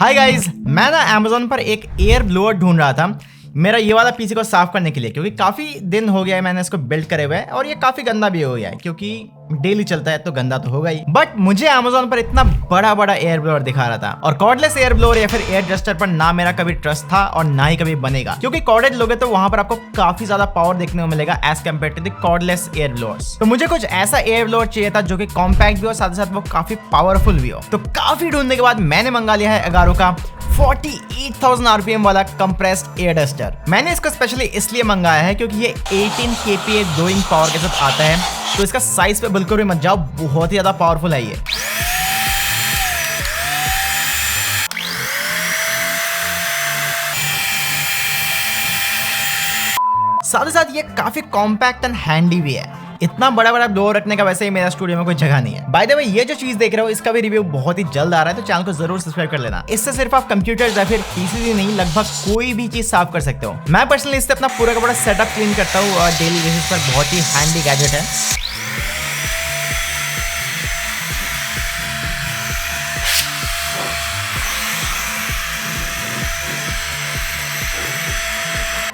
Hi guys, मैं ना Amazon पर एक एयर ब्लोअर ढूंढ रहा था मेरा ये वाला पीसी को साफ करने के लिए, क्योंकि काफी दिन हो गया है मैंने इसको बिल्ड करे हुए और ये काफी गंदा भी हो गया है, क्योंकि डेली चलता है तो गंदा तो होगा ही। बट मुझे Amazon पर इतना बड़ा बड़ा एयर ब्लोअर दिखा रहा था और कॉर्डलेस एयर ब्लोअर या फिर एयर डस्टर पर ना मेरा कभी ट्रस्ट था और ना ही कभी बनेगा, क्योंकि कॉर्डेड लोगे तो वहां पर आपको काफी ज्यादा पावर देखने को मिलेगा as compare to the cordless air blowers. तो मुझे कुछ ऐसा एयर ब्लोअर चाहिए था जो कि कॉम्पैक्ट भी हो, साथ ही साथ वो काफी पावरफुल भी हो। तो काफी ढूंढने के बाद मैंने मंगा लिया है अगारो का 48,000 RPM वाला कंप्रेस्ड एयर डस्टर। मैंने इसको स्पेशली इसलिए मंगाया है क्योंकि ये 18 kPa ब्लोइंग पावर के साथ आता है, तो इसका साइज पे बिल्कुल भी मत जाओ, बहुत ही ज्यादा पावरफुल है ये। साथ ही साथ ये काफी कॉम्पैक्ट एंड हैंडी भी है। इतना बड़ा बड़ा ब्लोअर रखने का वैसे ही मेरा स्टूडियो में कोई जगह नहीं है। बाय द वे, ये जो चीज देख रहे हो इसका भी रिव्यू बहुत ही जल्द आ रहा है, तो चैनल को जरूर सब्सक्राइब कर लेना। इससे सिर्फ आप कंप्यूटर या फिर पीसी ही नहीं, लगभग कोई भी चीज साफ कर सकते हो। मैं पर्सनली इससे अपना पूरा का पूरा सेटअप क्लीन करता हूँ और डेली बेसिस पर बहुत ही हैंडी गैजेट है।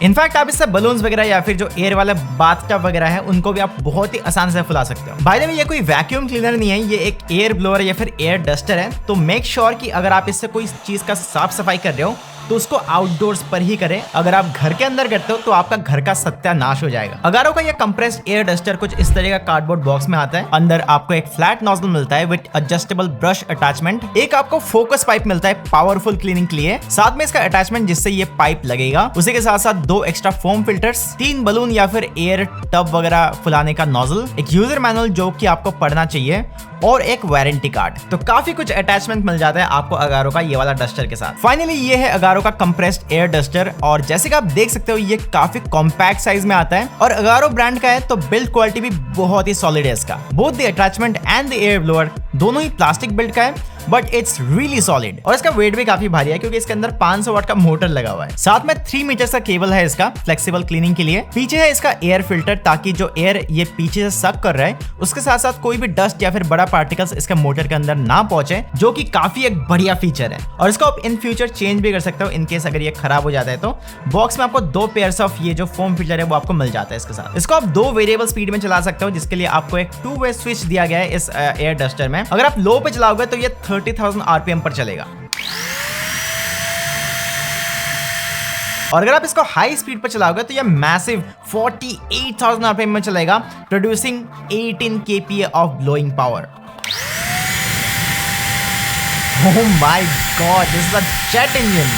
इनफैक्ट आप इससे बलून्स वगैरह या फिर जो एयर वाले बाथटब वगैरह है उनको भी आप बहुत ही आसान से फुला सकते हो। बाय द वे, ये कोई वैक्यूम क्लीनर नहीं है, ये एक एयर ब्लोअर या फिर एयर डस्टर है। तो मेक श्योर कि अगर आप इससे कोई चीज का साफ सफाई कर रहे हो तो उसको आउटडोर्स पर ही करें। अगर आप घर के अंदर करते हो तो आपका घर का सत्यानाश हो जाएगा। अगारो का ये कंप्रेस्ड एयर डस्टर कुछ इस तरह का कार्डबोर्ड बॉक्स में आता है। अंदर आपको एक फ्लैट नोजल मिलता है विद एडजस्टेबल ब्रश अटैचमेंट। एक आपको फोकस पाइप मिलता है पावरफुल क्लीनिंग के लिए, साथ में इसका अटैचमेंट जिससे ये पाइप लगेगा। उसी के साथ साथ 2 एक्स्ट्रा फोम फिल्टर्स, 3 बलून या फिर एयर टब वगैरह फुलाने का नोजल, एक यूजर मैनुअल जो कि आपको पढ़ना चाहिए और एक वारंटी कार्ड। तो काफी कुछ अटैचमेंट मिल जाता है आपको अगारो का ये वाला डस्टर के साथ। फाइनली ये है अगारो का कंप्रेस्ड एयर डस्टर और जैसे कि आप देख सकते हो ये काफी कॉम्पैक्ट साइज में आता है और अगारो ब्रांड का है, तो बिल्ड क्वालिटी भी बहुत ही सॉलिड है इसका। Both the attachment and the air blower दोनों ही प्लास्टिक बिल्ड का है, बट इट्स रियली सॉलिड और इसका वेट भी काफी भारी है क्योंकि इसके अंदर 500 वाट का मोटर लगा हुआ है। साथ में 3 मीटर का केबल है इसका फ्लेक्सिबल क्लीनिंग के लिए। पीछे है इसका एयर फिल्टर ताकि जो एयर ये पीछे से सक कर रहा है उसके साथ साथ कोई भी डस्ट या फिर बड़ा पार्टिकल्स इसके मोटर के अंदर ना पहुंचे, जो कि काफी एक बढ़िया फीचर है। और इसको आप इन फ्यूचर चेंज भी कर सकते हो इनकेस अगर ये खराब हो जाता है तो। बॉक्स में आपको 2 पेयर्स ऑफ ये जो फोम फिल्टर है वो आपको मिल जाता है इसके साथ। इसको आप 2 वेरिएबल स्पीड में चला सकते हो, जिसके लिए आपको एक 2 वे स्विच दिया गया है इस एयर डस्टर में। अगर आप लो पे चलाओगे तो ये 30,000 RPM पर चलेगा और अगर आप इसको हाई स्पीड पर चलाओगे तो ये मैसिव 48,000 RPM में चलेगा, producing 18 kPa of blowing power. Oh my God, this is a jet engine।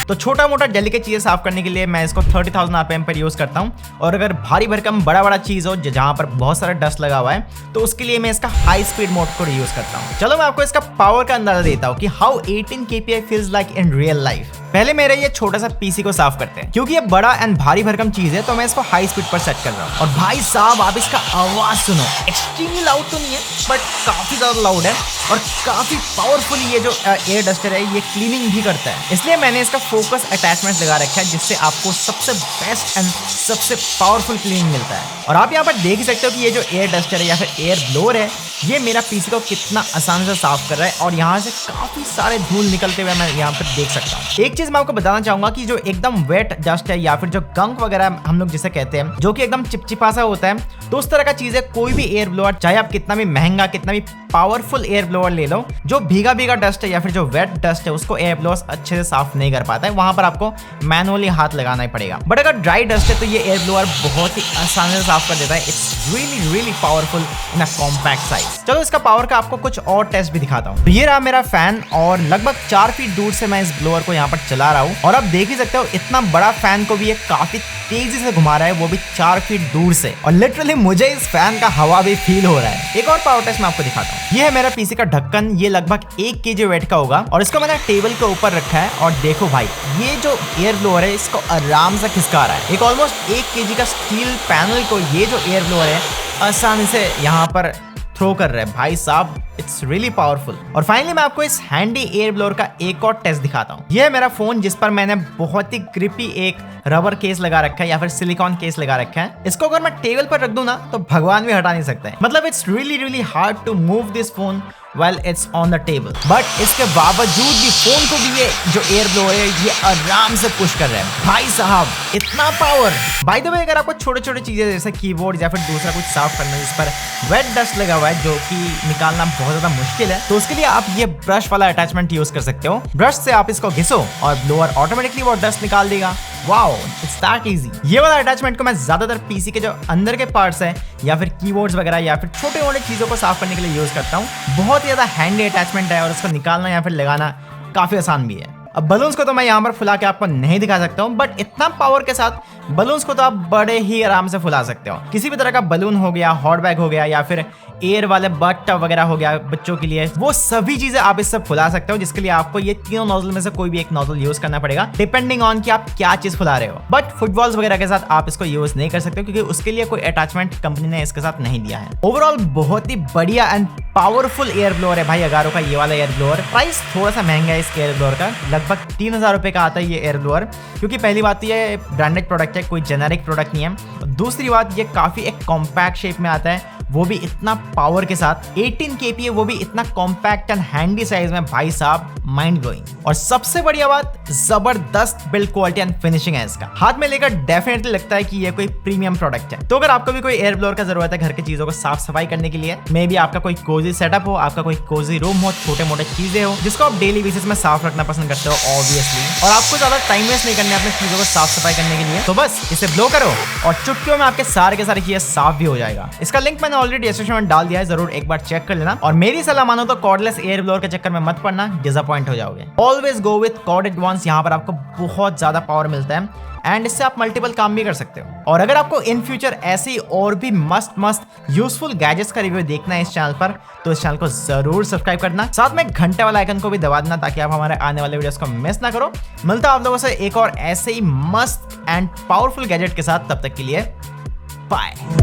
तो छोटा मोटा डेलिकेट चीजें साफ करने के लिए मैं इसको 30,000 RPM पर यूज करता हूँ और अगर भारी भरकम बड़ा बड़ा चीज हो जहां पर बहुत सारा डस्ट लगा हुआ है तो उसके लिए मैं इसका हाई स्पीड मोड को यूज करता हूँ। चलो मैं आपको इसका पावर का अंदाजा देता हूँ कि how 18 kPa feels like in real life. पहले मेरे ये छोटा सा पीसी को साफ करते हैं, क्योंकि ये बड़ा एंड भारी भरकम चीज है तो मैं इसको हाई स्पीड पर सेट कर रहा हूँ। और भाई साहब आप इसका आवाज सुनो, एक्सट्रीमली लाउड तो नहीं है बट काफी ज्यादा लाउड है और काफी पावरफुल ये जो एयर डस्टर है ये क्लीनिंग भी करता है। इसलिए मैंने इसका फोकस अटैचमेंट लगा रखा है जिससे आपको सबसे बेस्ट एंड सबसे पावरफुल क्लीनिंग मिलता है। और आप यहाँ पर देख ही सकते हो कि ये जो एयर डस्टर है या फिर एयर ब्लोअर है ये मेरा पीसी को कितना आसान से साफ कर रहा है और यहाँ से काफी सारे धूल निकलते हुए मैं यहाँ पर देख सकता हूँ। एक चीज मैं आपको बताना चाहूंगा कि जो एकदम वेट डस्ट है या फिर जो गंक वगैरह हम लोग जिसे कहते हैं, जो कि एकदम चिपचिपा सा होता है, तो उस तरह का चीज है कोई भी एयर ब्लोअर, चाहे आप कितना भी महंगा कितना भी पावरफुल एयर ब्लोअर ले लो, जो भीगा भीगा डस्ट है या फिर जो वेट डस्ट है उसको एयर ब्लोअर अच्छे से साफ नहीं कर पाता है। वहां पर आपको मैनुअली हाथ लगाना ही पड़ेगा। बट अगर ड्राई डस्ट है तो ये एयर ब्लोअर बहुत ही आसानी से साफ कर देता है। It's really powerful in a compact size. चलो इसका पावर का आपको कुछ और टेस्ट भी दिखाता हूँ। तो ये रहा मेरा फैन और लगभग 4 फीट दूर से मैं इस ब्लोअर को यहाँ पर चला रहा हूँ और आप देख ही सकते हो इतना बड़ा फैन को भी ये काफी तेजी से घुमा रहा है, वो भी 4 फीट दूर से। और लिटरली मुझे इस फैन का हवा भी फील हो रहा है। एक और पावर टेस्ट मैं आपको दिखाता हूँ। ये है मेरा पीसी का ढक्कन, ये लगभग 1 kg वेट का होगा और इसको मैंने टेबल के ऊपर रखा है और देखो भाई ये जो एयर ब्लोअर है इसको आराम से खिसका रहा है। एक ऑलमोस्ट 1 kg का स्टील पैनल को ये जो एयर ब्लोअर है आसानी से यहाँ पर थ्रो कर रहे हैं। भाई साहब इट्स रियली पावरफुल। और फाइनली मैं आपको इस हैंडी एयर ब्लोअर का एक और टेस्ट दिखाता हूँ। यह है मेरा फोन जिस पर मैंने बहुत ही ग्रिपी एक रबर केस लगा रखा है या फिर सिलिकॉन केस लगा रखा है। इसको अगर मैं टेबल पर रख दूं ना तो भगवान भी हटा नहीं सकता है। मतलब it's really hard to move this phone well it's on the table. But इसके बावजूद भी फोन को भी ये जो एयर ब्लोअर है ये आराम से पुश कर रहा है। भाई साहब इतना पावर। बाय द वे अगर आपको छोटे छोटे चीजें जैसे कीबोर्ड या फिर दूसरा कुछ साफ करना है जिस पर वेट डस्ट लगा हुआ है जो कि निकालना बहुत ज्यादा मुश्किल है, तो उसके लिए आप ये ब्रश वाला अटैचमेंट यूज कर सकते हो। ब्रश से आप इसको घिसो और ब्लोअर ऑटोमेटिकली वो डस्ट निकाल देगा। Wow, it's that easy. ये वाला अटैचमेंट को मैं ज्यादातर पीसी के जो अंदर के पार्ट्स हैं या फिर कीबोर्ड्स वगैरह या फिर छोटे मोटे चीजों को साफ करने के लिए यूज करता हूँ। बहुत ही ज्यादा हैंडी अटैचमेंट है और उसको निकालना या फिर लगाना काफी आसान भी है। अब बलून्स को तो मैं यहाँ पर फुला के आपको नहीं दिखा सकता हूँ, बट इतना पावर के साथ बलून्स को तो आप बड़े ही आराम से फुला सकते हो। किसी भी तरह का बलून हो गया, हॉट बैग हो गया या फिर एयर वाले बट टब वगैरह हो गया बच्चों के लिए, वो सभी चीजें आप इससे फुला सकते हो, जिसके लिए आपको ये तीनों नोजल में से कोई भी एक नोजल यूज करना पड़ेगा डिपेंडिंग ऑन कि आप क्या चीज फुला रहे हो। बट फुटबॉल्स वगैरह के साथ आप इसको यूज नहीं कर सकते क्योंकि उसके लिए कोई अटैचमेंट कंपनी ने इसके साथ नहीं दिया है। ओवरऑल बहुत ही बढ़िया एंड पावरफुल एयर ब्लोअर है भाई अगारो का ये वाला एयर ब्लोअर। प्राइस थोड़ा सा महंगा है इस एयर ब्लोअर का, लगभग 3000 रुपए का आता है ये एयर ब्लोअर, क्योंकि पहली बात तो ये ब्रांडेड प्रोडक्ट है, कोई जेनेरिक प्रोडक्ट नहीं है। दूसरी बात ये काफी एक कॉम्पैक्ट शेप में आता है, वो भी इतना पावर के साथ। 18 kPa वो भी इतना कॉम्पैक्ट एंड हैंडी साइज में, भाई साहब माइंड ब्लोइंग। और सबसे बढ़िया बात, जबरदस्त बिल्ड क्वालिटी एंड फिनिशिंग है इसका। हाथ में लेकर डेफिनेटली लगता है कि ये कोई प्रीमियम प्रोडक्ट है। तो अगर आपको भी कोई एयर ब्लोअर का जरूरत है घर की चीजों को साफ सफाई करने के लिए, मे बी आपका कोई कोजी सेटअप हो, आपका कोई कोजी रूम हो, छोटे मोटे चीजें हो जिसको आप डेली बेसिस में साफ रखना पसंद करते हो ऑब्वियसली, और आपको ज्यादा टाइम वेस्ट नहीं करना अपनी चीजों को साफ सफाई करने के लिए, तो बस इसे ब्लो करो और चुटकियों में आपके सारे के सारे चीजें साफ भी हो जाएगा। इसका लिंक मैंने ऑलरेडी डिस्क्रिप्शन में डाल दिया है, जरूर एक बार चेक कर लेना। और मेरी सलाह मानो तो कॉर्डलेस एयर ब्लोअर के चक्कर में मत पड़ना, डिसअपॉइंट हो जाओगे। Always go with cord advance, यहाँ पर आपको बहुत ज्यादा पावर मिलता है एंड इससे आप मल्टीपल काम भी कर सकते हो। और अगर आपको इन फ्यूचर ऐसी और भी मस्त यूजफुल गैजेट्स का रिव्यू देखना है इस चैनल पर, तो इस चैनल को जरूर सब्सक्राइब करना, साथ में घंटे वाला आइकन को भी दबा देना ताकि आप हमारे आने वाले वीडियोस को मिस ना करो। मिलता हूं आप लोगों से एक और ऐसे ही मस्त एंड पावरफुल गैजेट के साथ, तब तक के लिए बाय।